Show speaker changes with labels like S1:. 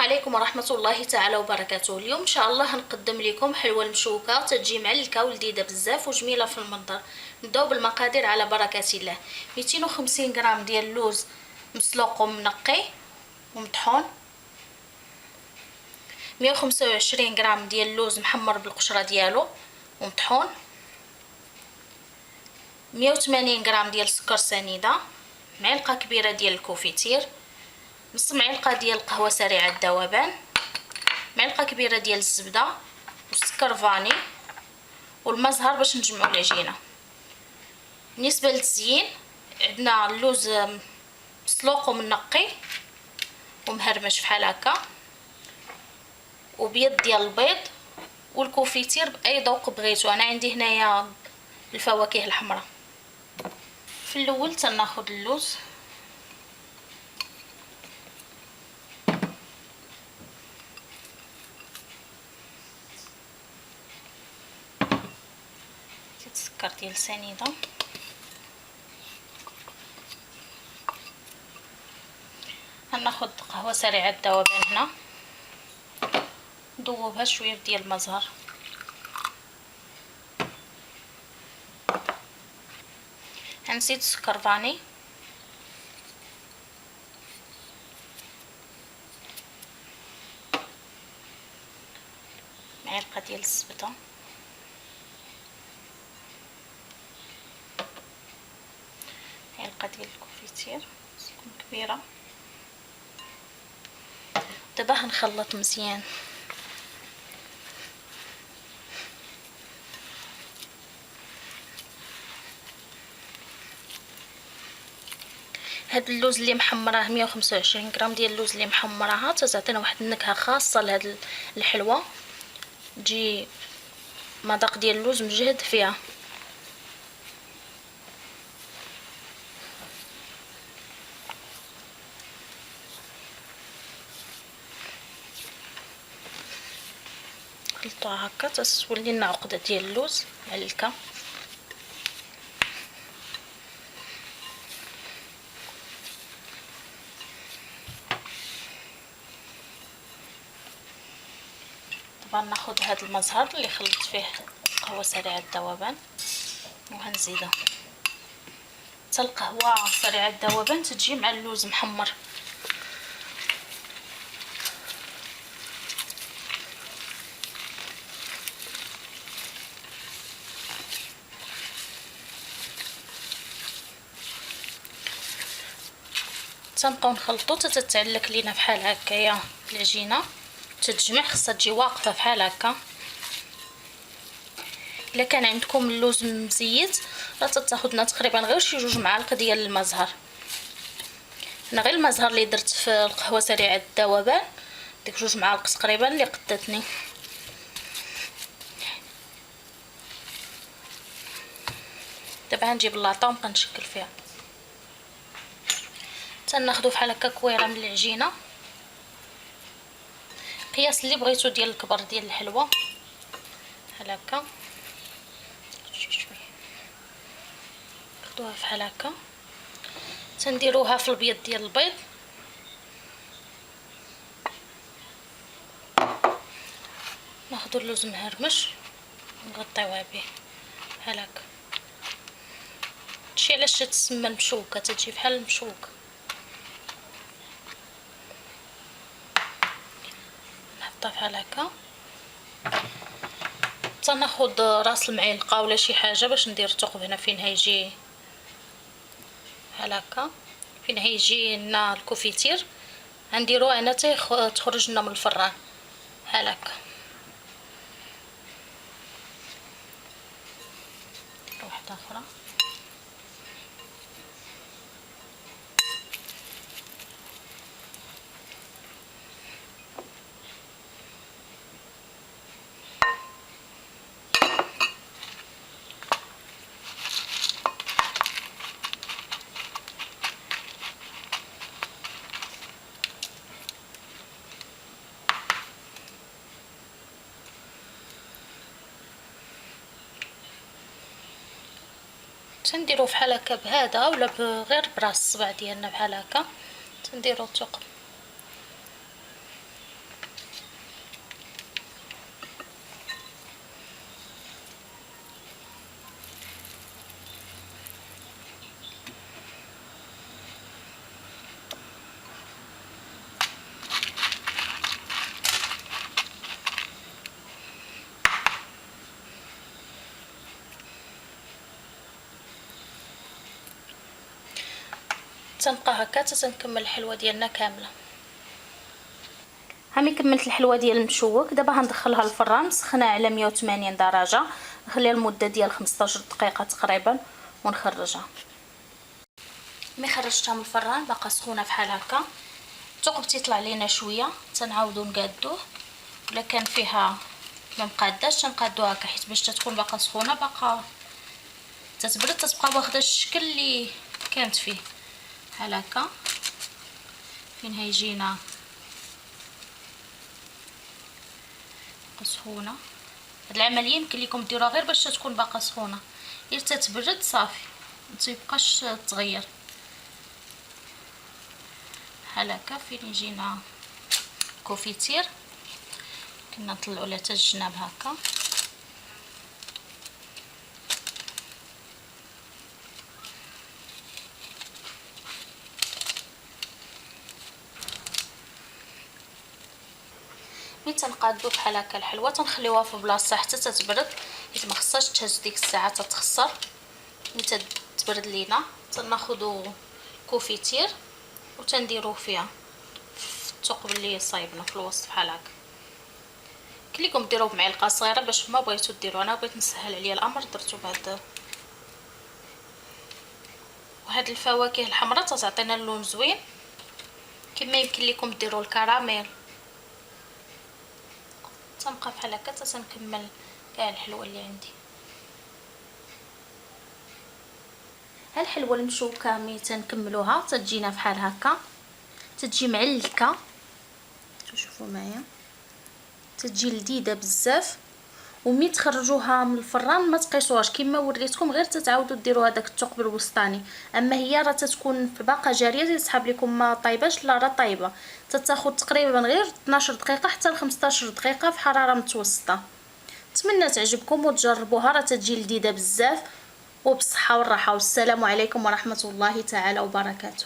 S1: عليكم ورحمة الله تعالى وبركاته. اليوم ان شاء الله هنقدم لكم حلوة المشوكة، تجي معلكة ولذيذة بزاف وجميلة في المنظر. نبداو بالمقادير على بركة الله. 250 غرام ديال اللوز مسلوق ومنقي ومطحون، 125 غرام ديال اللوز محمر بالقشرة ديالو ومطحون، 180 غرام ديال السكر سنيدة، معلقة كبيرة ديال الكوفيتير، نص معلقة ديال القهوة سريعة الذوبان، معلقة كبيرة ديال الزبدة والسكر فاني والمزهر باش نجمعوا العجينة. بالنسبة للتزيين عندنا اللوز مسلوق ومنقي ومهرمش بحال هكا، وبيض ديال البيض، والكوفيتير باي ذوق بغيتو. انا عندي هنايا الفواكه الحمراء. في الاول تناخذ اللوز السكر ديال سنيده، غناخذ قهوه سريعه الذوبان هنا، نذوبها شويه ديال المزهر، غنزيد سكر فاني، معلقه ديال الزبده، معلقه ديال الكوفيتير تكون كبيره. دابا غنخلط مزيان. هاد اللوز اللي محمراه 125 غرام ديال اللوز اللي محمراها تعطينا واحد النكهه خاصه لهاد الحلوه، تجي مذاق ديال اللوز مجهد فيها. خلطوها هكا تتولي لنا عقده ديال اللوز معلكه. طبعا ناخذ هذا المزهر اللي خلطت فيه قهوه سريعه الذوبان وغنزيدها. حتى القهوه سريعه الذوبان تجي مع اللوز محمر. تنبقاو نخلطو حتى تتعلك لينا بحال هكايا العجينه، تتجمع خصها تجي واقفه بحال هكا. الا كان عندكم اللوز مزيت راه تاخذنا تقريبا غير شي 2 معالق ديال المزهر. انا غير المزهر اللي درت في القهوه سريعه الذوبان ديك 2 معالق تقريبا اللي قدتني. دابا غنجيب اللاطه ونبقى نشكل فيها. تناخذوا بحال هكا كويره من العجينه، قياس اللي بغيتو ديال الكبر ديال الحلوه بحال هكا. شويه ناخذوها بحال هكا، تنديروها في البيض ديال البيض. ناخذوا اللوز مهرمش نغطيوها به بحال هكا. هادشي علاش تتسمى المشوكه، تجي بحال المشوك. نحطها بحال هكا. تناخذ راس المعلقه ولا شي حاجه باش ندير الثقب هنا فين هيجي بحال هكا، فين هيجي لنا الكوفيتير غنديرو انا تخرج لنا من الفران بحال هكا. واحده اخرى. تنديرو بحال هكا بهذا ولا غير براس الصبع ديالنا بحال هكا، تنديرو الثقب. تنبقى هكا حتى تنكمل الحلوه ديالنا كامله. هامي كملت الحلوه ديال المشوك. دابا غندخلها للفران مسخنه على 180 درجه، نخليها لمده ديال 15 دقيقه تقريبا ونخرجها. ملي خرجتها من الفران باقا سخونه بحال هكا، الثقب تيطلع لينا شويه تنعاودو نقادوه، ولا كان فيها ما مقاداش تنقادوها هكا حيت باش تكون باقا سخونه باقا تتبرد تتبقى واخده الشكل اللي كانت فيه بحال هكا. فين هيجينا سخونه. هاد العمليه يمكن لكم ديروها غير باش تكون باقا سخونه، غير تتبرد صافي متيبقاش تغير بحال هكا. فين يجينا كوفيتير كنا نطلعوا له حتى الجناب هكا. ملي تنقادو بحال هكا الحلوه تنخليوها في بلاصه حتى تتبرد حيت ما خصهاش تهز ديك الساعه تتخسر. ملي تتبرد لينا تناخذوا كوفيتير وتنديروه فيها في الثقب اللي صايبنا في الوسط بحال هكا. كليكم ديروه بمعلقه صغيره باش ما بغيتو ديروا، انا بغيت نسهل عليا الامر درتو بهذا. وهاد الفواكه الحمراء تعطينا اللون زوين، كما يمكن لكم ديروا الكراميل. تنبقى بحال هكا حتى تنكمل كاع الحلوه اللي عندي. ها الحلوه المشوكه ملي تنكملوها تتجينا بحال هكا، تتجي معلكه، شوفوا معايا تتجي لذيذه بزاف. وملي تخرجوها من الفران ما تقيسوهاش كما وريتكم، غير تتعاودوا ديروا هذاك الثقب الوسطاني. اما هي راه تتكون باقا جاريه تسحب لكم ما طايباش، لا راه طايبه. تتاخذ تقريبا غير 12 دقيقه حتى ل 15 دقيقه في حراره متوسطه. نتمنى تعجبكم وتجربوها، راه تتجي لذيذه بزاف. وبالصحه والراحه، والسلام عليكم ورحمه الله تعالى وبركاته.